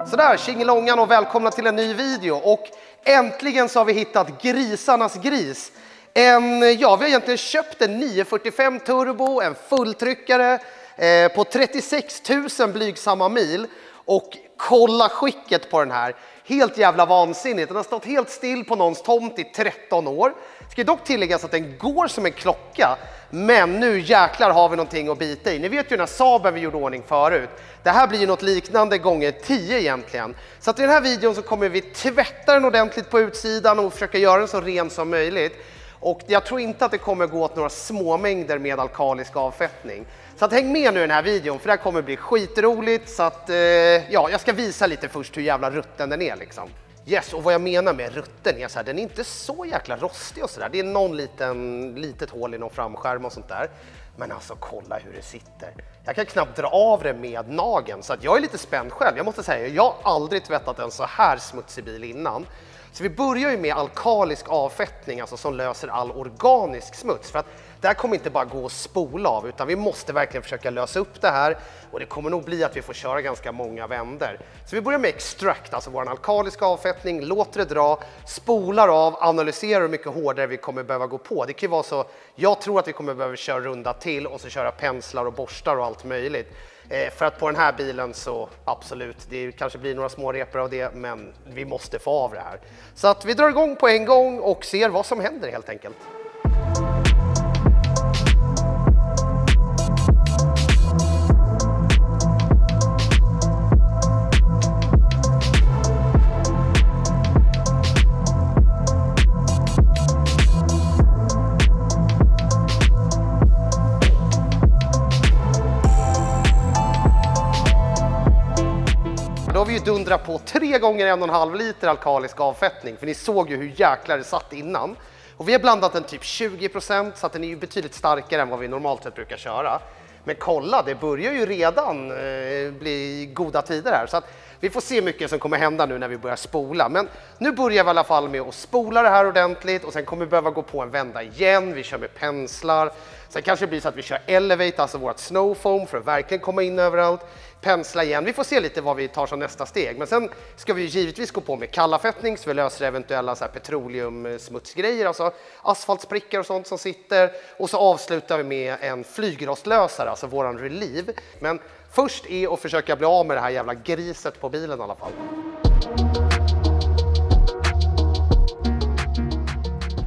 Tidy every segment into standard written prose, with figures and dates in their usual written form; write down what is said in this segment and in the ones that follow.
Sådär, tjingelångan och välkomna till en ny video. Och äntligen så har vi hittat grisarnas gris. Vi har egentligen köpt en 945 turbo, en fulltryckare på 36 000 blygsamma mil. Och kolla skicket på den här. Helt jävla vansinnigt. Den har stått helt still på någons tomt i 13 år. Ska dock tilläggas att den går som en klocka. Men nu jäklar har vi någonting att bita i. Ni vet ju den här Saaben vi gjorde ordning förut. Det här blir ju något liknande gånger 10 egentligen. Så att i den här videon så kommer vi tvätta den ordentligt på utsidan och försöka göra den så ren som möjligt. Och jag tror inte att det kommer gå åt några små mängder med alkalisk avfettning. Så att häng med nu i den här videon, för det här kommer bli skitroligt. Så att jag ska visa lite först hur jävla rutten den är liksom. Yes, och vad jag menar med rutten är så här, den är inte så jäkla rostig och sådär. Det är någon litet hål i någon framskärm och sånt där. Men alltså kolla hur det sitter. Jag kan knappt dra av det med nageln, så att jag är lite spänd själv. Jag måste säga, jag har aldrig tvättat en så här smutsig bil innan. Så vi börjar ju med alkalisk avfettning, alltså som löser all organisk smuts. För att det här kommer inte bara gå att spola av, utan vi måste verkligen försöka lösa upp det här. Och det kommer nog bli att vi får köra ganska många vänder. Så vi börjar med extract, alltså vår alkaliska avfettning, låter det dra, spolar av, analyserar hur mycket hårdare vi kommer behöva gå på. Det kan ju vara så, jag tror att vi kommer behöva köra runda till och så köra penslar och borstar och allt möjligt. För att på den här bilen så absolut, det kanske blir några små repor av det, men vi måste få av det här. Så att vi drar igång på en gång och ser vad som händer helt enkelt. Då har vi ju dundrat på 3 gånger 1,5 liter alkalisk avfettning, för ni såg ju hur jäklar det satt innan. Och vi har blandat den typ 20%, så att den är ju betydligt starkare än vad vi normalt sett brukar köra. Men kolla, det börjar ju redan bli goda tider här, så att vi får se mycket som kommer hända nu när vi börjar spola. Men nu börjar vi i alla fall med att spola det här ordentligt, och sen kommer vi behöva gå på en vända igen. Vi kör med penslar. Sen kanske det blir så att vi kör elevate, alltså vårt snowfoam, för att verkligen komma in överallt. Pensla igen. Vi får se lite vad vi tar som nästa steg. Men sen ska vi givetvis gå på med kallafettning, så vi löser eventuella så här petroleumsmutsgrejer, alltså asfaltsprickar och sånt som sitter. Och så avslutar vi med en flygrostlösare, alltså våran relieve. Men först är att försöka bli av med det här jävla griset på bilen i alla fall.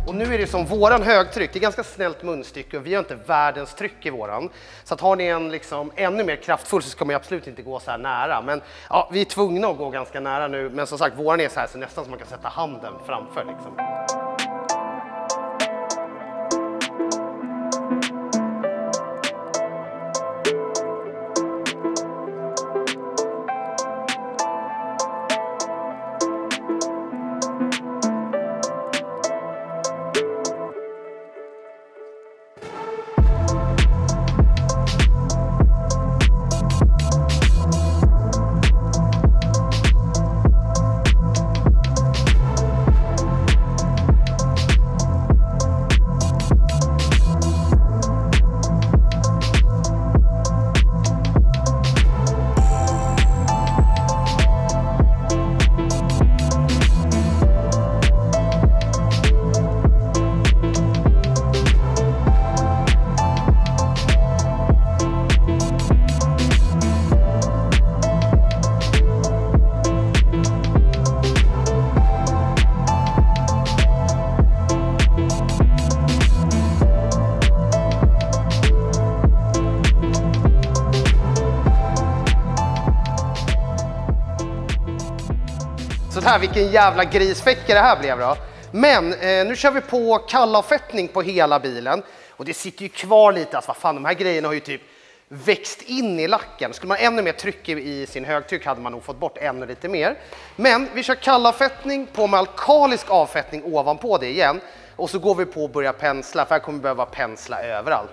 Och nu är det som våran högtryck, det är ganska snällt munstycke och vi har inte världens tryck i våran. Så att har ni en liksom ännu mer kraftfull så ska man absolut inte gå så här nära. Men ja, vi är tvungna att gå ganska nära nu. Men som sagt, våran är så här så nästan som man kan sätta handen framför liksom. Så här, vilken jävla grisfäcka det här blev då. Men nu kör vi på kallavfettning på hela bilen. Och det sitter ju kvar lite, alltså vad fan, de här grejerna har ju typ växt in i lacken. Skulle man ännu mer trycka i sin högtryck hade man nog fått bort ännu lite mer. Men vi kör kallavfettning på med alkalisk avfettning ovanpå det igen. Och så går vi på att börja pensla, för här kommer vi behöva pensla överallt.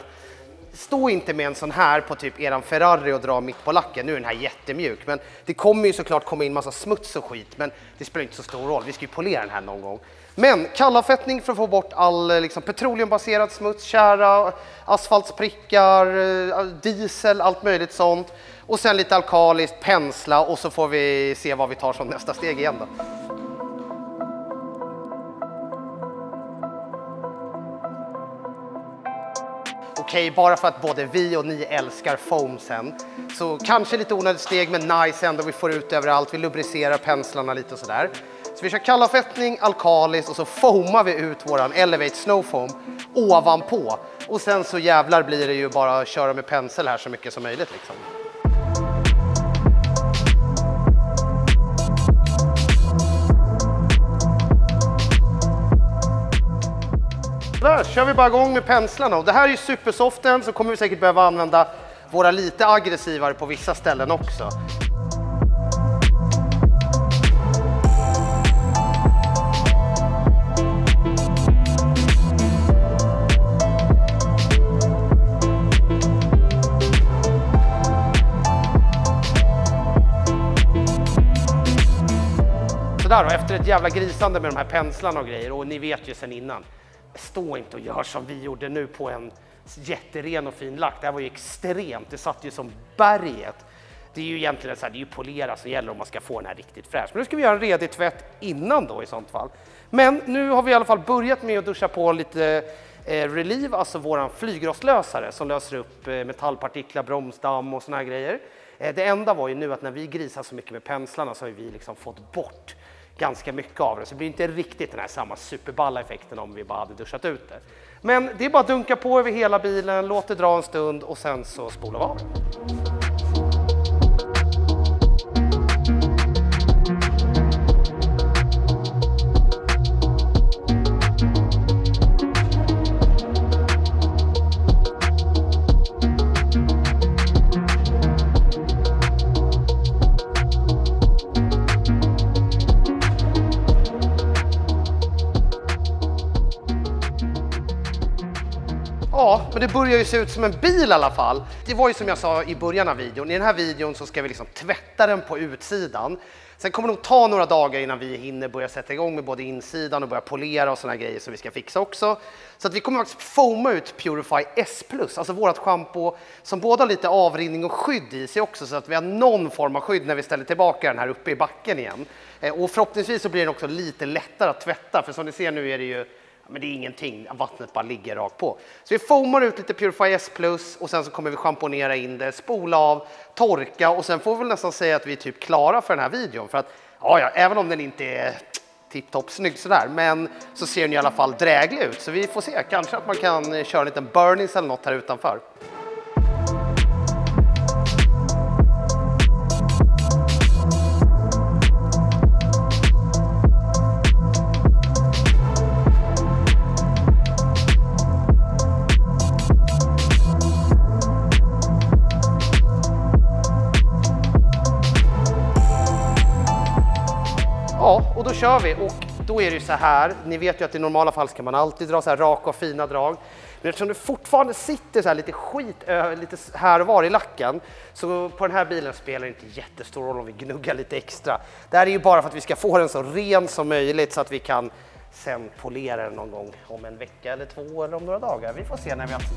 Stå inte med en sån här på typ eran Ferrari och dra mitt på lacken. Nu är den här jättemjuk, men det kommer ju såklart komma in massa smuts och skit, men det spelar inte så stor roll. Vi ska ju polera den här någon gång. Men kallavfettning för att få bort all liksom, petroleumbaserad smuts, tjära, asfaltsprickar, diesel, allt möjligt sånt. Och sen lite alkaliskt, pensla och så får vi se vad vi tar som nästa steg igen då. Okej, bara för att både vi och ni älskar foamsen. Så kanske lite onödigt steg, men nice ändå. Vi får ut överallt, vi lubricerar penslarna lite och sådär. Så vi kör kallavfettning, alkalis och så foamar vi ut våran Elevate Snow Foam ovanpå. Och sen så jävlar blir det ju bara att köra med pensel här så mycket som möjligt liksom. Där kör vi bara igång med penslarna och det här är ju supersoften, så kommer vi säkert behöva använda våra lite aggressivare på vissa ställen också. Sådär då, efter ett jävla grisande med de här penslarna och grejer, och ni vet ju sen innan. Stå inte och gör som vi gjorde nu på en jätteren och fin lack. Det här var ju extremt, det satt ju som berget. Det är ju egentligen så här, det är ju polera som gäller om man ska få den här riktigt fräsch. Men nu ska vi göra en redig tvätt innan då i sånt fall. Men nu har vi i alla fall börjat med att duscha på lite Relieve, alltså våran flygrostlösare som löser upp metallpartiklar, bromsdamm och såna här grejer. Det enda var ju nu att när vi grisar så mycket med penslarna så har vi liksom fått bort ganska mycket av det, så det blir inte riktigt den här samma superballa effekten om vi bara hade duschat ut det. Men det är bara att dunka på över hela bilen, låt det dra en stund och sen så spolar vi av det. Ja, men det börjar ju se ut som en bil i alla fall. Det var ju som jag sa i början av videon. I den här videon så ska vi liksom tvätta den på utsidan. Sen kommer det nog ta några dagar innan vi hinner börja sätta igång med både insidan och börja polera och såna här grejer som vi ska fixa också. Så att vi kommer faktiskt foama ut Purify S+, alltså vårat shampoo som både har lite avrinning och skydd i sig också, så att vi har någon form av skydd när vi ställer tillbaka den här uppe i backen igen. Och förhoppningsvis så blir den också lite lättare att tvätta, för som ni ser nu är det ju men det är ingenting, vattnet bara ligger rakt på. Så vi foamar ut lite Purify S+, och sen så kommer vi schamponera in det, spola av, torka, och sen får vi väl nästan säga att vi är typ klara för den här videon. För att, ja, även om den inte är tipptopp snygg sådär, men så ser den i alla fall dräglig ut. Så vi får se, kanske att man kan köra en liten burnings eller något här utanför. Ja, och då kör vi, och då är det ju så här, ni vet ju att i normala fall ska man alltid dra så här raka och fina drag. Men eftersom det fortfarande sitter så här lite skit lite här och var i lacken, så på den här bilen spelar det inte jättestor roll om vi gnuggar lite extra. Det här är ju bara för att vi ska få den så ren som möjligt så att vi kan sen polera den någon gång om en vecka eller 2 eller om några dagar. Vi får se när vi har tid.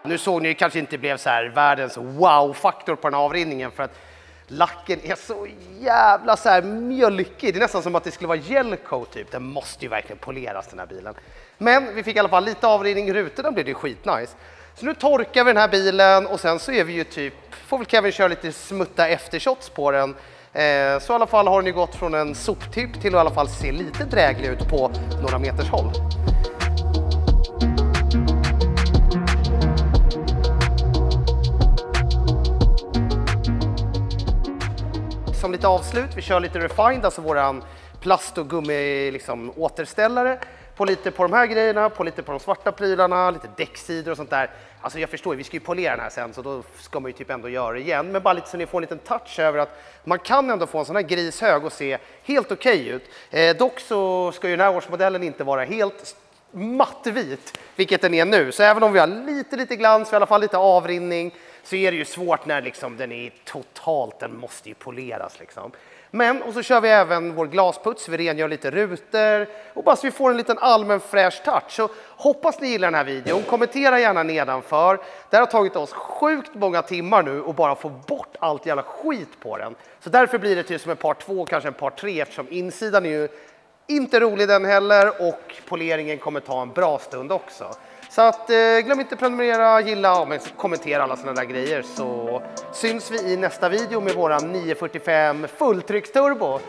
Nu såg ni kanske inte blev så här världens wow-faktor på den här avrinningen, för att lacken är så jävla så här mjölkig. Det är nästan som att det skulle vara gelcoat typ. Den måste ju verkligen poleras, den här bilen. Men vi fick i alla fall lite avrinning i rutorna, blev det skitnice. Så nu torkar vi den här bilen och sen så är vi ju typ, får väl Kevin köra lite smutta eftershots på den. Så i alla fall har den ju gått från en soptipp till att i alla fall se lite dräglig ut på några meters håll. Som lite avslut, vi kör lite refined, alltså våran plast och gummi liksom återställare på lite på de här grejerna, på lite på de svarta prylarna, lite däcksidor och sånt där. alltså jag förstår ju, vi ska ju polera den här sen så då ska man ju typ ändå göra det igen. Men bara lite så ni får en liten touch över att man kan ändå få en sån här grishög och se helt okej ut. Dock så ska ju den här årsmodellen inte vara helt mattvit, vilket den är nu. Så även om vi har lite glans, i alla fall lite avrinning, så är det ju svårt när liksom den är totalt, den måste ju poleras liksom. Men, och så kör vi även vår glasputs, vi rengör lite rutor och bara så vi får en liten allmän fräsch touch. Så hoppas ni gillar den här videon, kommentera gärna nedanför. Det har tagit oss sjukt många timmar nu och bara få bort allt jävla skit på den. Så därför blir det till som en part 2, kanske en part 3, eftersom insidan är ju inte rolig den heller och poleringen kommer ta en bra stund också. Så att, glöm inte prenumerera, gilla och kommentera alla sådana där grejer, så syns vi i nästa video med våran 945 fulltrycksturbo.